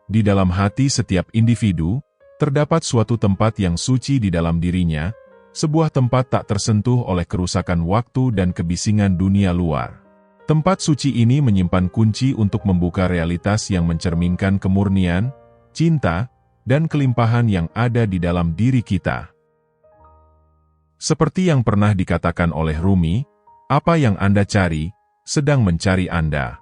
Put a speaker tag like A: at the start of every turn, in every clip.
A: Di dalam hati setiap individu, terdapat suatu tempat yang suci di dalam dirinya, sebuah tempat tak tersentuh oleh kerusakan waktu dan kebisingan dunia luar. Tempat suci ini menyimpan kunci untuk membuka realitas yang mencerminkan kemurnian, cinta, dan kelimpahan yang ada di dalam diri kita. Seperti yang pernah dikatakan oleh Rumi, apa yang Anda cari, sedang mencari Anda.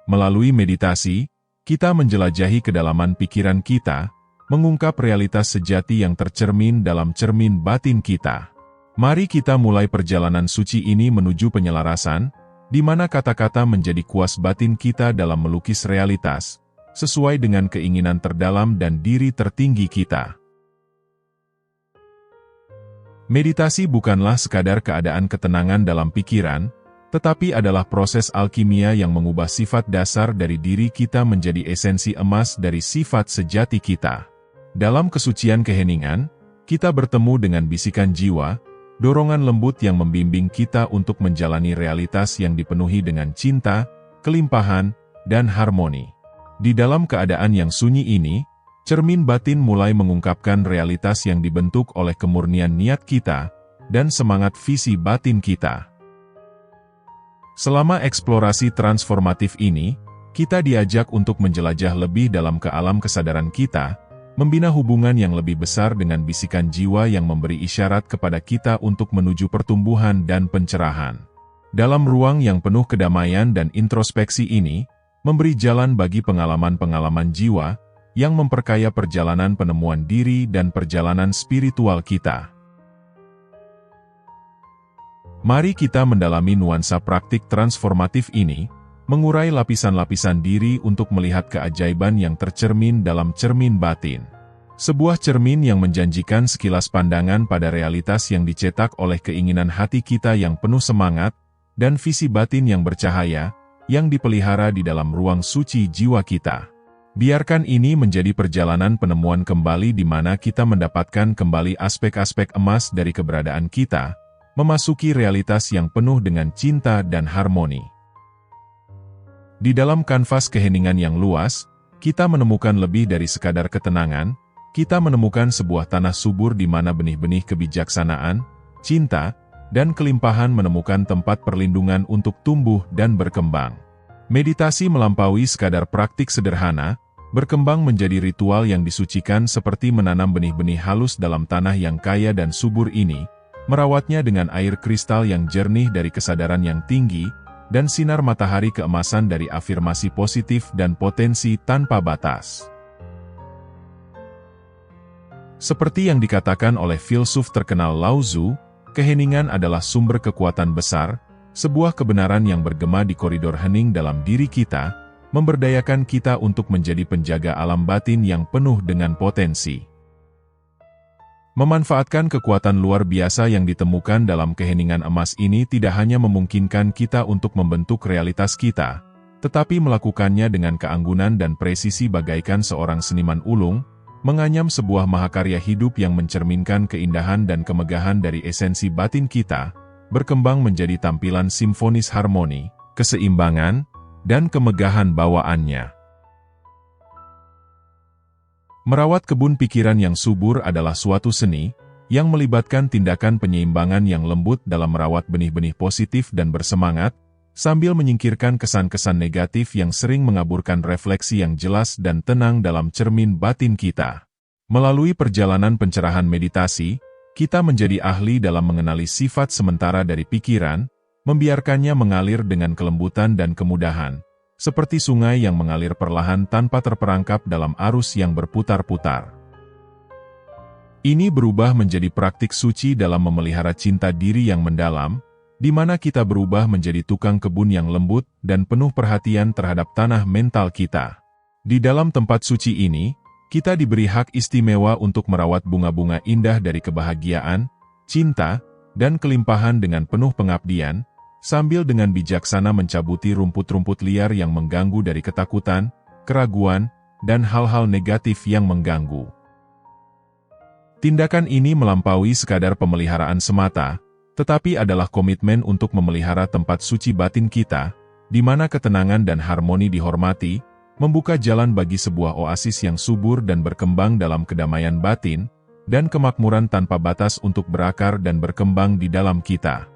A: Melalui meditasi, kita menjelajahi kedalaman pikiran kita, mengungkap realitas sejati yang tercermin dalam cermin batin kita. Mari kita mulai perjalanan suci ini menuju penyelarasan, di mana kata-kata menjadi kuas batin kita dalam melukis realitas, sesuai dengan keinginan terdalam dan diri tertinggi kita. Meditasi bukanlah sekadar keadaan ketenangan dalam pikiran, tetapi adalah proses alkimia yang mengubah sifat dasar dari diri kita menjadi esensi emas dari sifat sejati kita. Dalam kesucian keheningan, kita bertemu dengan bisikan jiwa, dorongan lembut yang membimbing kita untuk menjalani realitas yang dipenuhi dengan cinta, kelimpahan, dan harmoni. Di dalam keadaan yang sunyi ini, cermin batin mulai mengungkapkan realitas yang dibentuk oleh kemurnian niat kita, dan semangat visi batin kita. Selama eksplorasi transformatif ini, kita diajak untuk menjelajah lebih dalam ke alam kesadaran kita, membina hubungan yang lebih besar dengan bisikan jiwa yang memberi isyarat kepada kita untuk menuju pertumbuhan dan pencerahan. Dalam ruang yang penuh kedamaian dan introspeksi ini, memberi jalan bagi pengalaman-pengalaman jiwa, yang memperkaya perjalanan penemuan diri dan perjalanan spiritual kita. Mari kita mendalami nuansa praktik transformatif ini, mengurai lapisan-lapisan diri untuk melihat keajaiban yang tercermin dalam cermin batin. Sebuah cermin yang menjanjikan sekilas pandangan pada realitas yang dicetak oleh keinginan hati kita yang penuh semangat, dan visi batin yang bercahaya, yang dipelihara di dalam ruang suci jiwa kita. Biarkan ini menjadi perjalanan penemuan kembali di mana kita mendapatkan kembali aspek-aspek emas dari keberadaan kita, memasuki realitas yang penuh dengan cinta dan harmoni. Di dalam kanvas keheningan yang luas, kita menemukan lebih dari sekadar ketenangan, kita menemukan sebuah tanah subur di mana benih-benih kebijaksanaan, cinta, dan kelimpahan menemukan tempat perlindungan untuk tumbuh dan berkembang. Meditasi melampaui sekadar praktik sederhana, berkembang menjadi ritual yang disucikan seperti menanam benih-benih halus dalam tanah yang kaya dan subur ini, merawatnya dengan air kristal yang jernih dari kesadaran yang tinggi, dan sinar matahari keemasan dari afirmasi positif dan potensi tanpa batas. Seperti yang dikatakan oleh filsuf terkenal Lao Tzu, keheningan adalah sumber kekuatan besar, sebuah kebenaran yang bergema di koridor hening dalam diri kita, memberdayakan kita untuk menjadi penjaga alam batin yang penuh dengan potensi. Memanfaatkan kekuatan luar biasa yang ditemukan dalam keheningan emas ini tidak hanya memungkinkan kita untuk membentuk realitas kita, tetapi melakukannya dengan keanggunan dan presisi bagaikan seorang seniman ulung, menganyam sebuah mahakarya hidup yang mencerminkan keindahan dan kemegahan dari esensi batin kita, berkembang menjadi tampilan simfonis harmoni, keseimbangan, dan kemegahan bawaannya. Merawat kebun pikiran yang subur adalah suatu seni, yang melibatkan tindakan penyeimbangan yang lembut dalam merawat benih-benih positif dan bersemangat, sambil menyingkirkan kesan-kesan negatif yang sering mengaburkan refleksi yang jelas dan tenang dalam cermin batin kita. Melalui perjalanan pencerahan meditasi, kita menjadi ahli dalam mengenali sifat sementara dari pikiran, membiarkannya mengalir dengan kelembutan dan kemudahan, seperti sungai yang mengalir perlahan tanpa terperangkap dalam arus yang berputar-putar. Ini berubah menjadi praktik suci dalam memelihara cinta diri yang mendalam, di mana kita berubah menjadi tukang kebun yang lembut dan penuh perhatian terhadap tanah mental kita. Di dalam tempat suci ini, kita diberi hak istimewa untuk merawat bunga-bunga indah dari kebahagiaan, cinta, dan kelimpahan dengan penuh pengabdian, sambil dengan bijaksana mencabuti rumput-rumput liar yang mengganggu dari ketakutan, keraguan, dan hal-hal negatif yang mengganggu. Tindakan ini melampaui sekadar pemeliharaan semata, tetapi adalah komitmen untuk memelihara tempat suci batin kita, di mana ketenangan dan harmoni dihormati, membuka jalan bagi sebuah oasis yang subur dan berkembang dalam kedamaian batin, dan kemakmuran tanpa batas untuk berakar dan berkembang di dalam kita.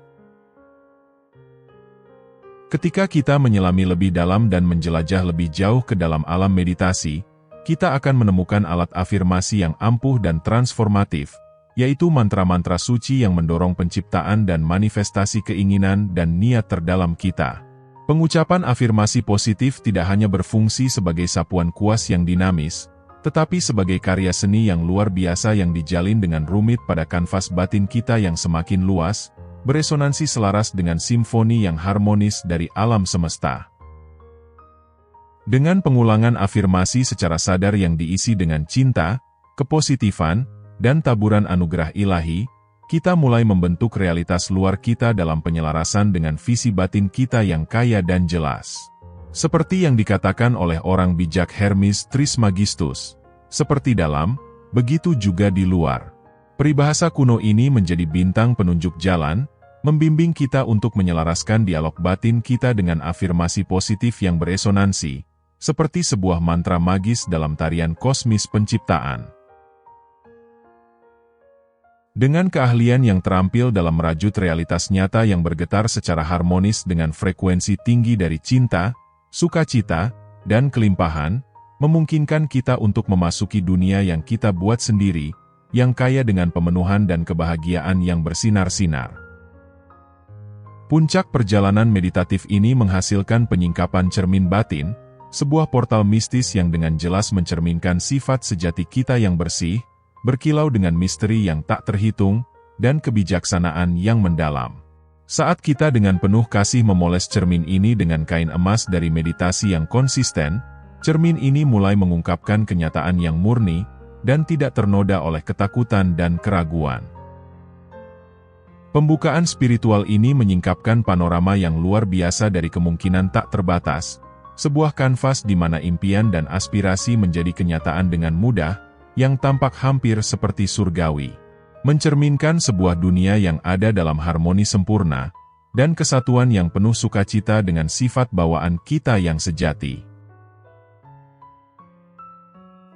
A: Ketika kita menyelami lebih dalam dan menjelajah lebih jauh ke dalam alam meditasi, kita akan menemukan alat afirmasi yang ampuh dan transformatif, yaitu mantra-mantra suci yang mendorong penciptaan dan manifestasi keinginan dan niat terdalam kita. Pengucapan afirmasi positif tidak hanya berfungsi sebagai sapuan kuas yang dinamis, tetapi sebagai karya seni yang luar biasa yang dijalin dengan rumit pada kanvas batin kita yang semakin luas, beresonansi selaras dengan simfoni yang harmonis dari alam semesta. Dengan pengulangan afirmasi secara sadar yang diisi dengan cinta, kepositifan, dan taburan anugerah ilahi, kita mulai membentuk realitas luar kita dalam penyelarasan dengan visi batin kita yang kaya dan jelas. Seperti yang dikatakan oleh orang bijak Hermes Trismegistus, seperti dalam, begitu juga di luar. Peribahasa kuno ini menjadi bintang penunjuk jalan, membimbing kita untuk menyelaraskan dialog batin kita dengan afirmasi positif yang beresonansi, seperti sebuah mantra magis dalam tarian kosmis penciptaan. Dengan keahlian yang terampil dalam merajut realitas nyata yang bergetar secara harmonis dengan frekuensi tinggi dari cinta, sukacita, dan kelimpahan, memungkinkan kita untuk memasuki dunia yang kita buat sendiri, yang kaya dengan pemenuhan dan kebahagiaan yang bersinar-sinar. Puncak perjalanan meditatif ini menghasilkan penyingkapan cermin batin, sebuah portal mistis yang dengan jelas mencerminkan sifat sejati kita yang bersih, berkilau dengan misteri yang tak terhitung, dan kebijaksanaan yang mendalam. Saat kita dengan penuh kasih memoles cermin ini dengan kain emas dari meditasi yang konsisten, cermin ini mulai mengungkapkan kenyataan yang murni, dan tidak ternoda oleh ketakutan dan keraguan. Pembukaan spiritual ini menyingkapkan panorama yang luar biasa dari kemungkinan tak terbatas, sebuah kanvas di mana impian dan aspirasi menjadi kenyataan dengan mudah, yang tampak hampir seperti surgawi. Mencerminkan sebuah dunia yang ada dalam harmoni sempurna, dan kesatuan yang penuh sukacita dengan sifat bawaan kita yang sejati.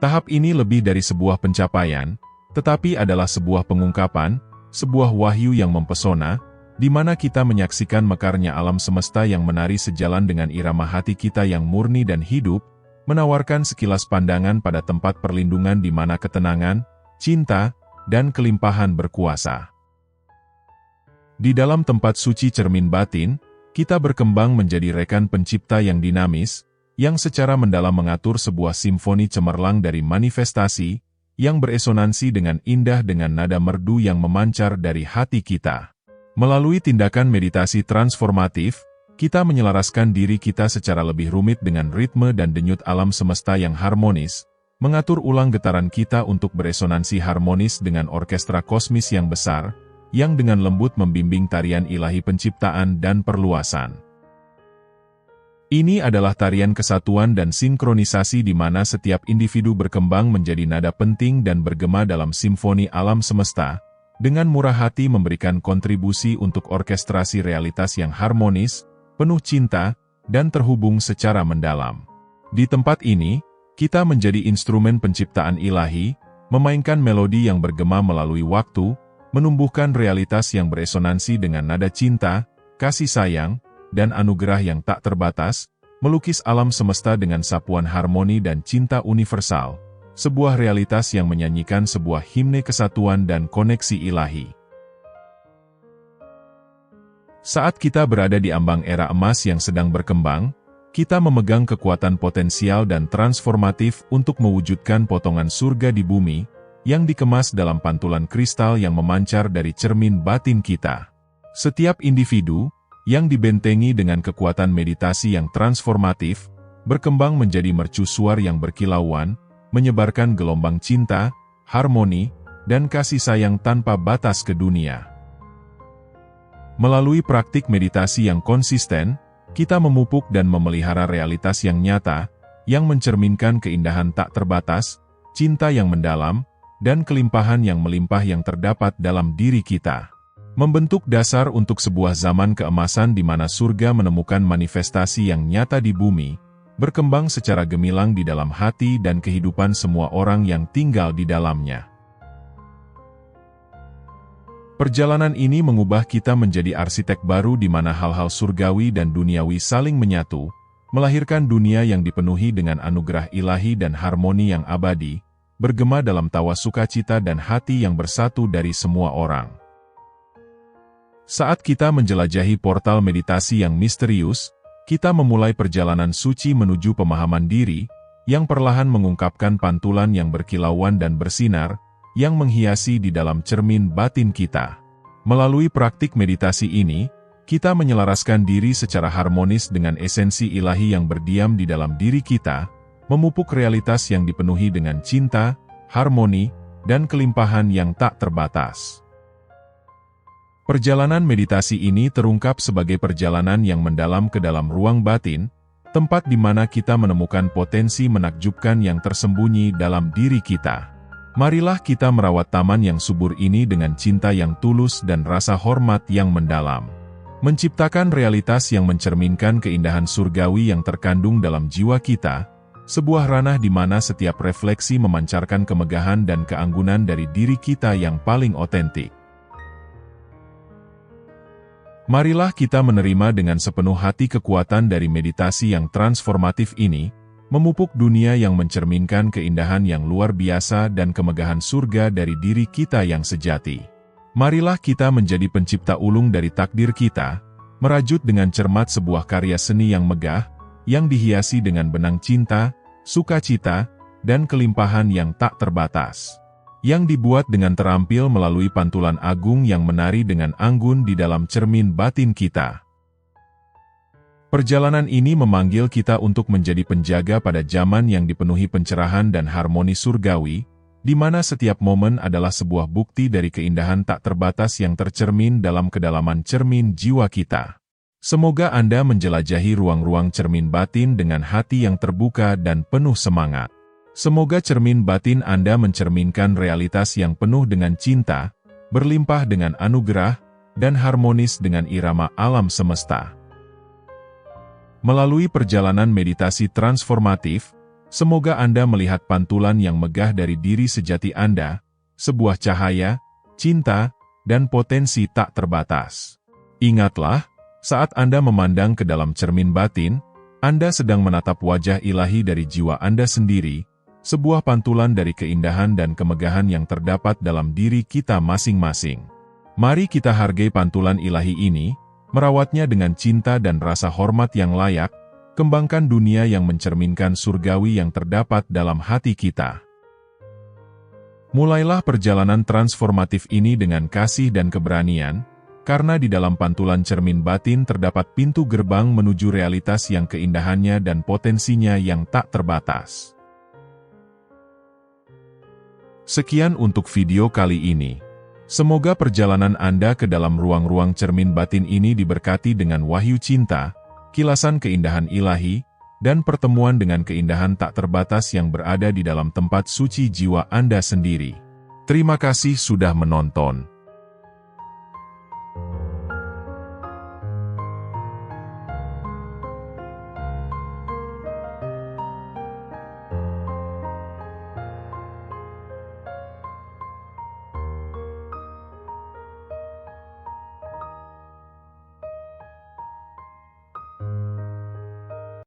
A: Tahap ini lebih dari sebuah pencapaian, tetapi adalah sebuah pengungkapan, sebuah wahyu yang mempesona, di mana kita menyaksikan mekarnya alam semesta yang menari sejalan dengan irama hati kita yang murni dan hidup, menawarkan sekilas pandangan pada tempat perlindungan di mana ketenangan, cinta, dan kelimpahan berkuasa. Di dalam tempat suci cermin batin, kita berkembang menjadi rekan pencipta yang dinamis, yang secara mendalam mengatur sebuah simfoni cemerlang dari manifestasi, yang beresonansi dengan indah dengan nada merdu yang memancar dari hati kita. Melalui tindakan meditasi transformatif, kita menyelaraskan diri kita secara lebih rumit dengan ritme dan denyut alam semesta yang harmonis, mengatur ulang getaran kita untuk beresonansi harmonis dengan orkestra kosmis yang besar, yang dengan lembut membimbing tarian ilahi penciptaan dan perluasan. Ini adalah tarian kesatuan dan sinkronisasi di mana setiap individu berkembang menjadi nada penting dan bergema dalam simfoni alam semesta, dengan murah hati memberikan kontribusi untuk orkestrasi realitas yang harmonis, penuh cinta, dan terhubung secara mendalam. Di tempat ini, kita menjadi instrumen penciptaan ilahi, memainkan melodi yang bergema melalui waktu, menumbuhkan realitas yang beresonansi dengan nada cinta, kasih sayang, dan anugerah yang tak terbatas, melukis alam semesta dengan sapuan harmoni dan cinta universal, sebuah realitas yang menyanyikan sebuah himne kesatuan dan koneksi ilahi. Saat kita berada di ambang era emas yang sedang berkembang, kita memegang kekuatan potensial dan transformatif untuk mewujudkan potongan surga di bumi, yang dikemas dalam pantulan kristal yang memancar dari cermin batin kita. Setiap individu, yang dibentengi dengan kekuatan meditasi yang transformatif, berkembang menjadi mercusuar yang berkilauan, menyebarkan gelombang cinta, harmoni, dan kasih sayang tanpa batas ke dunia. Melalui praktik meditasi yang konsisten, kita memupuk dan memelihara realitas yang nyata, yang mencerminkan keindahan tak terbatas, cinta yang mendalam, dan kelimpahan yang melimpah yang terdapat dalam diri kita. Membentuk dasar untuk sebuah zaman keemasan di mana surga menemukan manifestasi yang nyata di bumi, berkembang secara gemilang di dalam hati dan kehidupan semua orang yang tinggal di dalamnya. Perjalanan ini mengubah kita menjadi arsitek baru di mana hal-hal surgawi dan duniawi saling menyatu, melahirkan dunia yang dipenuhi dengan anugerah ilahi dan harmoni yang abadi, bergema dalam tawa sukacita dan hati yang bersatu dari semua orang. Saat kita menjelajahi portal meditasi yang misterius, kita memulai perjalanan suci menuju pemahaman diri, yang perlahan mengungkapkan pantulan yang berkilauan dan bersinar, yang menghiasi di dalam cermin batin kita. Melalui praktik meditasi ini, kita menyelaraskan diri secara harmonis dengan esensi ilahi yang berdiam di dalam diri kita, memupuk realitas yang dipenuhi dengan cinta, harmoni, dan kelimpahan yang tak terbatas. Perjalanan meditasi ini terungkap sebagai perjalanan yang mendalam ke dalam ruang batin, tempat di mana kita menemukan potensi menakjubkan yang tersembunyi dalam diri kita. Marilah kita merawat taman yang subur ini dengan cinta yang tulus dan rasa hormat yang mendalam. Menciptakan realitas yang mencerminkan keindahan surgawi yang terkandung dalam jiwa kita, sebuah ranah di mana setiap refleksi memancarkan kemegahan dan keanggunan dari diri kita yang paling otentik. Marilah kita menerima dengan sepenuh hati kekuatan dari meditasi yang transformatif ini, memupuk dunia yang mencerminkan keindahan yang luar biasa dan kemegahan surga dari diri kita yang sejati. Marilah kita menjadi pencipta ulung dari takdir kita, merajut dengan cermat sebuah karya seni yang megah, yang dihiasi dengan benang cinta, sukacita, dan kelimpahan yang tak terbatas. Yang dibuat dengan terampil melalui pantulan agung yang menari dengan anggun di dalam cermin batin kita. Perjalanan ini memanggil kita untuk menjadi penjaga pada zaman yang dipenuhi pencerahan dan harmoni surgawi, di mana setiap momen adalah sebuah bukti dari keindahan tak terbatas yang tercermin dalam kedalaman cermin jiwa kita. Semoga Anda menjelajahi ruang-ruang cermin batin dengan hati yang terbuka dan penuh semangat. Semoga cermin batin Anda mencerminkan realitas yang penuh dengan cinta, berlimpah dengan anugerah, dan harmonis dengan irama alam semesta. Melalui perjalanan meditasi transformatif, semoga Anda melihat pantulan yang megah dari diri sejati Anda, sebuah cahaya, cinta, dan potensi tak terbatas. Ingatlah, saat Anda memandang ke dalam cermin batin, Anda sedang menatap wajah ilahi dari jiwa Anda sendiri, sebuah pantulan dari keindahan dan kemegahan yang terdapat dalam diri kita masing-masing. Mari kita hargai pantulan ilahi ini, merawatnya dengan cinta dan rasa hormat yang layak, kembangkan dunia yang mencerminkan surgawi yang terdapat dalam hati kita. Mulailah perjalanan transformatif ini dengan kasih dan keberanian, karena di dalam pantulan cermin batin terdapat pintu gerbang menuju realitas yang keindahannya dan potensinya yang tak terbatas. Sekian untuk video kali ini. Semoga perjalanan Anda ke dalam ruang-ruang cermin batin ini diberkati dengan wahyu cinta, kilasan keindahan ilahi, dan pertemuan dengan keindahan tak terbatas yang berada di dalam tempat suci jiwa Anda sendiri. Terima kasih sudah menonton.